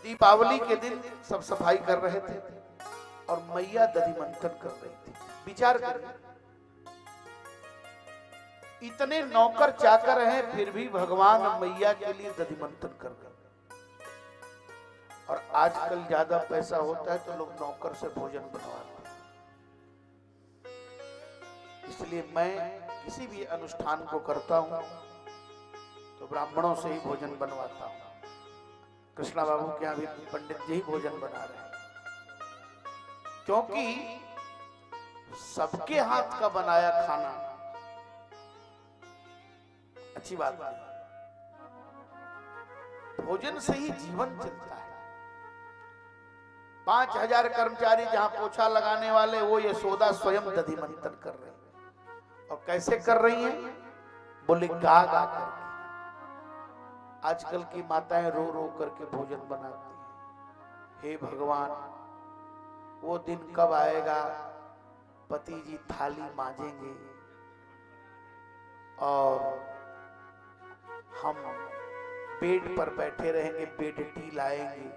दीपावली के दिन सब सफाई कर रहे थे और मैया दधि मंथन कर रही थी। विचार करिए, इतने नौकर चाकर हैं फिर भी भगवान मैया के लिए दधि मंथन कर रहे हैं। और आजकल ज्यादा पैसा होता है तो लोग नौकर से भोजन बनवाते हैं। इसलिए मैं किसी भी अनुष्ठान को करता हूं तो ब्राह्मणों से ही भोजन बनवाता हूं। कृष्णा बाबू के यहाँ भी पंडित जी ही भोजन बना रहे हैं, क्योंकि सबके हाथ का बनाया खाना अच्छी बात नहीं। भोजन से ही जीवन चलता है। 5000 कर्मचारी जहां पोछा लगाने वाले, वो यशोदा स्वयं दधि मंथन कर रही है। और कैसे कर रही हैं? बोले गा गा करके। आजकल की माताएं रो रो करके भोजन बनाती हैं। हे भगवान, वो दिन कब आएगा पति जी थाली मांजेंगे और हम बेड पर बैठे रहेंगे, बेड टी लाएंगे।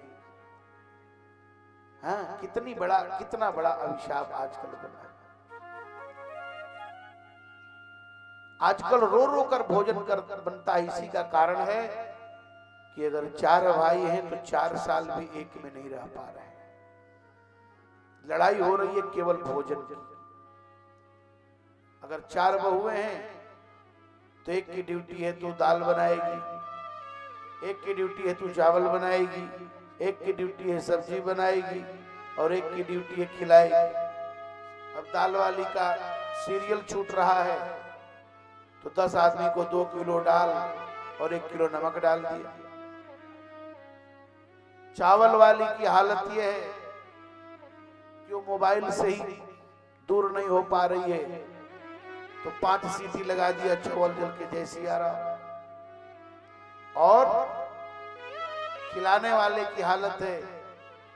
हाँ, कितना बड़ा अभिशाप आजकल बना है। आजकल रो रो कर भोजन कर बनता है। इसी का कारण है कि अगर 4 भाई हैं तो 4 साल भी एक में नहीं रह पा रहे हैं। लड़ाई हो रही है केवल भोजन की। अगर 4 बहुएं हैं तो एक की ड्यूटी है तो दाल बनाएगी, एक की ड्यूटी है तो चावल बनाएगी, एक की ड्यूटी है सब्जी बनाएगी और एक की ड्यूटी है खिलाएगी। अब दाल वाली का सीरियल छूट रहा है तो 10 आदमी को 2 किलो दाल और 1 किलो नमक डाल दिया। चावल वाली की हालत यह है कि वो मोबाइल से ही दूर नहीं हो पा रही है तो 5 सीटी लगा दिया, चावल जल के जैसी आ रहा। और खिलाने वाले की हालत है,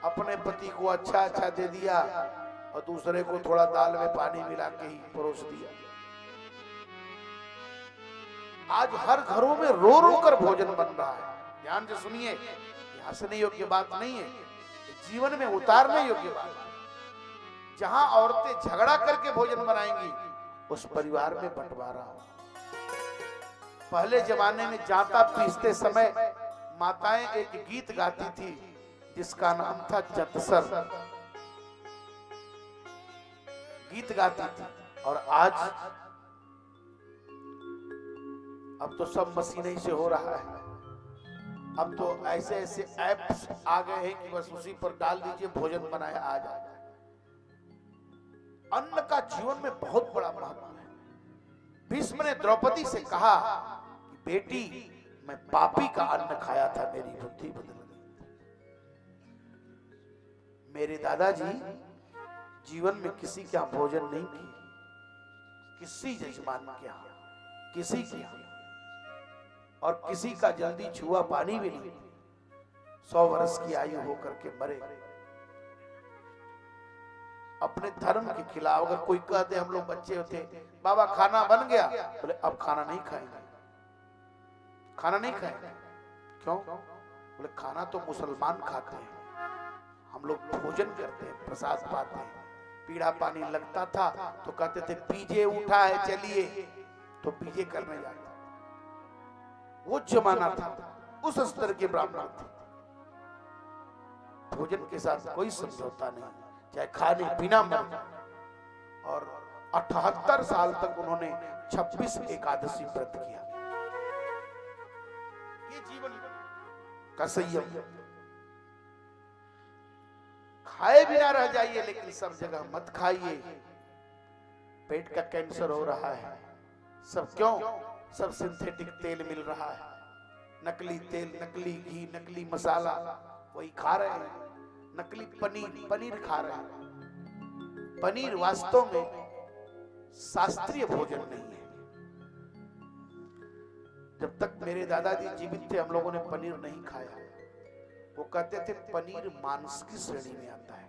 अपने पति को अच्छा दे दिया और दूसरे को थोड़ा दाल में पानी मिला के ही परोस दिया। आज हर घरों में रो रो कर भोजन बन रहा है। ध्यान से सुनिए, हंसने योग्य बात नहीं है, जीवन में उतारने योग्य बात है। जहां औरतें झगड़ा करके भोजन बनाएंगी उस परिवार में बंटवारा हो। पहले जमाने में जाता पीसते समय माताएं एक गीत गाती थी जिसका नाम था जतसर। गीत गाती थी। और आज अब तो सब मशीन से हो रहा है। अब तो ऐसे ऐसे ऐप्स आ गए हैं कि बस उसी पर डाल दीजिए, भोजन बनाया आ जाता है। अन्न का जीवन में बहुत बड़ा महत्व है। भीष्म ने द्रौपदी से कहा कि बेटी, मैं पापी का अन्न खाया था, मेरी बुद्धि बदल गई। मेरे दादाजी जीवन में किसी के यहां भोजन नहीं किए, किसी जजमान के यहां, किसी के यहां, और किसी का जल्दी छुआ पानी भी नहीं। 100 वर्ष की आयु होकर के मरे। अपने धर्म के खिलाफ। अगर कोई कहते, हम लोग बच्चे होते, बाबा खाना बन गया, बोले अब खाना नहीं खाएंगे, खाना नहीं खाएंगे। क्यों? बोले खाना तो मुसलमान खाते हैं, हम लोग भोजन करते हैं, प्रसाद पाते हैं। पीड़ा पानी लगता था तो कहते थे पीजे उठा है चलिए, तो पीजे करने जाते। वो जमाना था, उस स्तर के ब्राह्मण थे। भोजन के साथ कोई समझौता नहीं, चाहे खाने पीना मर। और 78 साल तक उन्होंने 26 एकादशी व्रत किया। ये जीवन का संयम। खाए बिना रह जाइए, लेकिन सब जगह मत खाइए। पेट का कैंसर हो रहा है। सब क्यों? सब सिंथेटिक तेल मिल रहा है, नकली तेल, नकली घी, नकली मसाला, वही खा रहे हैं। नकली पनीर खा रहे हैं। पनीर वास्तव में शास्त्रीय भोजन नहीं है। जब तक मेरे दादाजी जीवित थे हम लोगों ने पनीर नहीं खाया। वो कहते थे पनीर मांस की श्रेणी में आता है।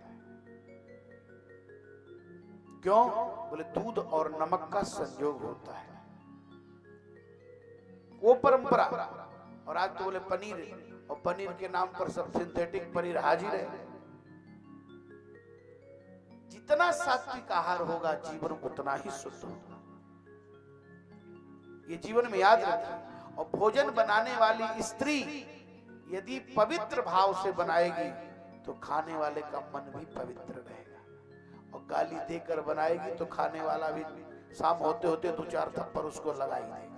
क्यों? बोले दूध और नमक का संयोग होता है, वो परंपरा। और आज तो बोले पनीर और पनीर के नाम पर सब सिंथेटिक पनीर हाजिर है। जितना सात्विक आहार होगा जीवन उतना ही शुद्ध होगा, ये जीवन में याद रखिए। और भोजन बनाने वाली स्त्री यदि पवित्र भाव से बनाएगी तो खाने वाले का मन भी पवित्र रहेगा, और गाली देकर बनाएगी तो खाने वाला भी शाम होते होते 2-4 थप्पड़ उसको लगाई देगा।